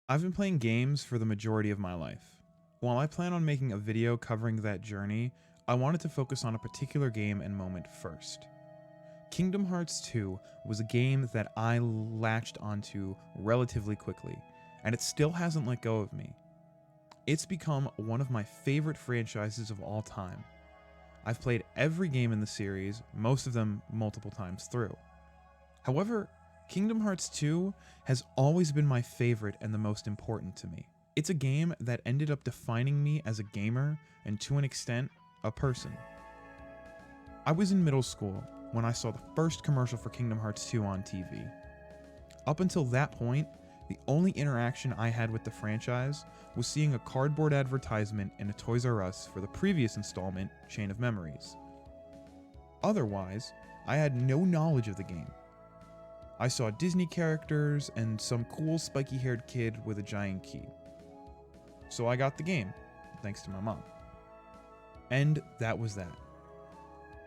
I've been playing games for the majority of my life. While I plan on making a video covering that journey, I wanted to focus on a particular game and moment first. Kingdom Hearts 2 was a game that I latched onto relatively quickly, and it still hasn't let go of me. It's become one of my favorite franchises of all time. I've played every game in the series, most of them multiple times through. However, Kingdom Hearts 2 has always been my favorite and the most important to me. It's a game that ended up defining me as a gamer and, to an extent, a person. I was in middle school when I saw the first commercial for Kingdom Hearts 2 on TV. Up until that point, the only interaction I had with the franchise was seeing a cardboard advertisement in a Toys R Us for the previous installment, Chain of Memories. Otherwise, I had no knowledge of the game. I saw Disney characters and some cool spiky haired kid with a giant key. So I got the game, thanks to my mom. And that was that.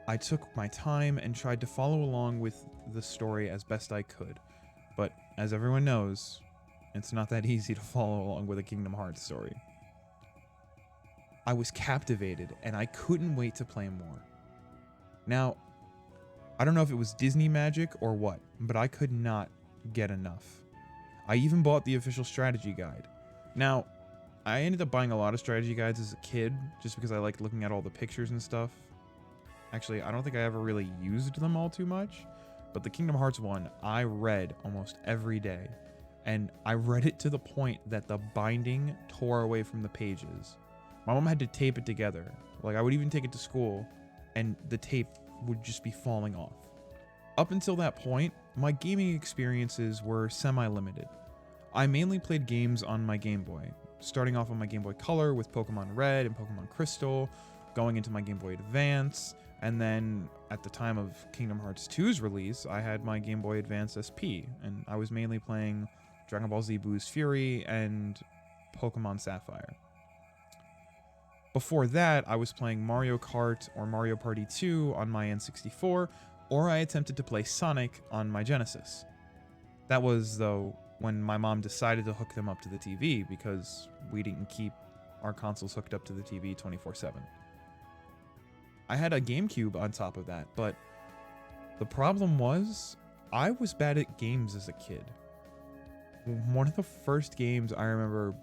I took my time and tried to follow along with the story as best I could, but as everyone knows, it's not that easy to follow along with a Kingdom Hearts story. I was captivated and I couldn't wait to play more. Now, I don't know if it was Disney magic or what, but I could not get enough. I even bought the official strategy guide. Now, I ended up buying a lot of strategy guides as a kid, just because I liked looking at all the pictures and stuff. Actually, I don't think I ever really used them all too much, but the Kingdom Hearts one, I read almost every day. And I read it to the point that the binding tore away from the pages. My mom had to tape it together. Like, I would even take it to school, and the tape would just be falling off. Up until that point, my gaming experiences were semi-limited. I mainly played games on my Game Boy, starting off on my Game Boy Color with Pokemon Red and Pokemon Crystal, going into my Game Boy Advance, and then at the time of Kingdom Hearts 2's release, I had my Game Boy Advance SP, and I was mainly playing Dragon Ball Z Boost Fury and Pokemon Sapphire. Before that, I was playing Mario Kart or Mario Party 2 on my N64, or I attempted to play Sonic on my Genesis. That was, though, when my mom decided to hook them up to the TV because we didn't keep our consoles hooked up to the TV 24/7. I had a GameCube on top of that, but the problem was I was bad at games as a kid. One of the first games I remember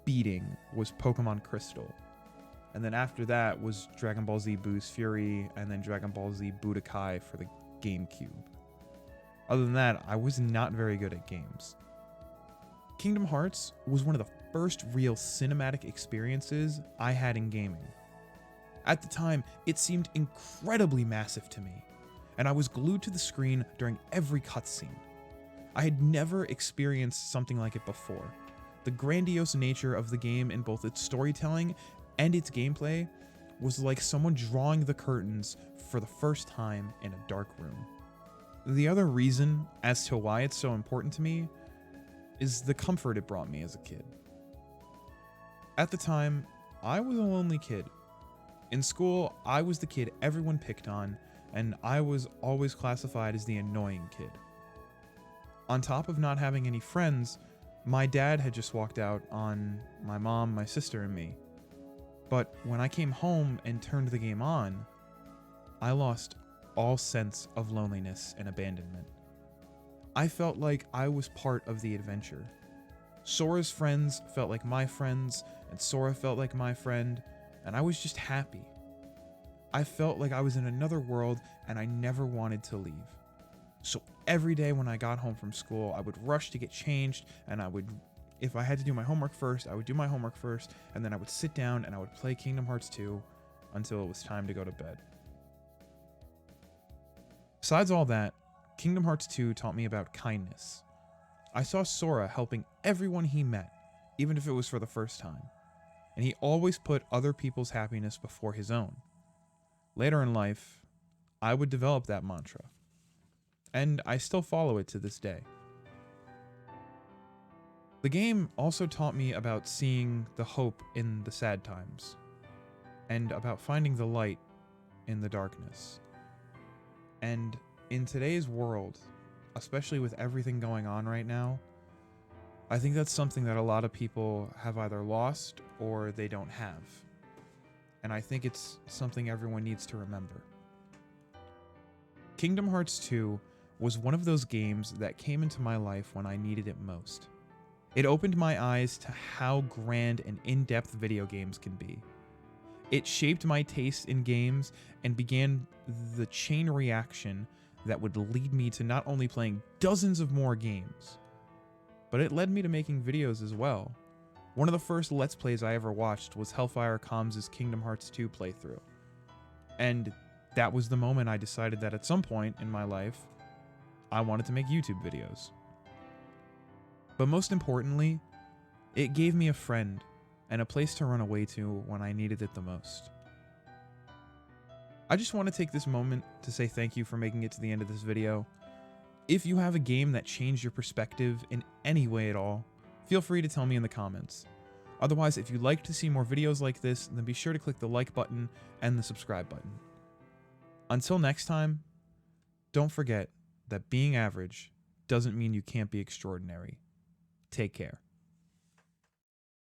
beating was Pokemon Crystal. And then after that was Dragon Ball Z Boost Fury, and then Dragon Ball Z Budokai for the GameCube. Other than that, I was not very good at games. Kingdom Hearts was one of the first real cinematic experiences I had in gaming. At the time, it seemed incredibly massive to me, and I was glued to the screen during every cutscene. I had never experienced something like it before. The grandiose nature of the game in both its storytelling and its gameplay was like someone drawing the curtains for the first time in a dark room. The other reason as to why it's so important to me is the comfort it brought me as a kid. At the time, I was a lonely kid. In school, I was the kid everyone picked on, and I was always classified as the annoying kid. On top of not having any friends, my dad had just walked out on my mom, my sister, and me. But when I came home and turned the game on, I lost all sense of loneliness and abandonment. I felt like I was part of the adventure. Sora's friends felt like my friends, and Sora felt like my friend, and I was just happy. I felt like I was in another world and I never wanted to leave. So every day when I got home from school, I would rush to get changed, and if I had to do my homework first, I would do my homework first, and then I would sit down and I would play Kingdom Hearts 2 until it was time to go to bed. Besides all that, Kingdom Hearts 2 taught me about kindness. I saw Sora helping everyone he met, even if it was for the first time, and he always put other people's happiness before his own. Later in life, I would develop that mantra, and I still follow it to this day. The game also taught me about seeing the hope in the sad times, and about finding the light in the darkness. And in today's world, especially with everything going on right now, I think that's something that a lot of people have either lost or they don't have. And I think it's something everyone needs to remember. Kingdom Hearts 2 was one of those games that came into my life when I needed it most. It opened my eyes to how grand and in-depth video games can be. It shaped my taste in games and began the chain reaction that would lead me to not only playing dozens of more games, but it led me to making videos as well. One of the first Let's Plays I ever watched was Hellfire Combs' Kingdom Hearts 2 playthrough. And that was the moment I decided that at some point in my life, I wanted to make YouTube videos. But most importantly, it gave me a friend and a place to run away to when I needed it the most. I just want to take this moment to say thank you for making it to the end of this video. If you have a game that changed your perspective in any way at all, feel free to tell me in the comments. Otherwise, if you'd like to see more videos like this, then be sure to click the like button and the subscribe button. Until next time, don't forget that being average doesn't mean you can't be extraordinary. Take care.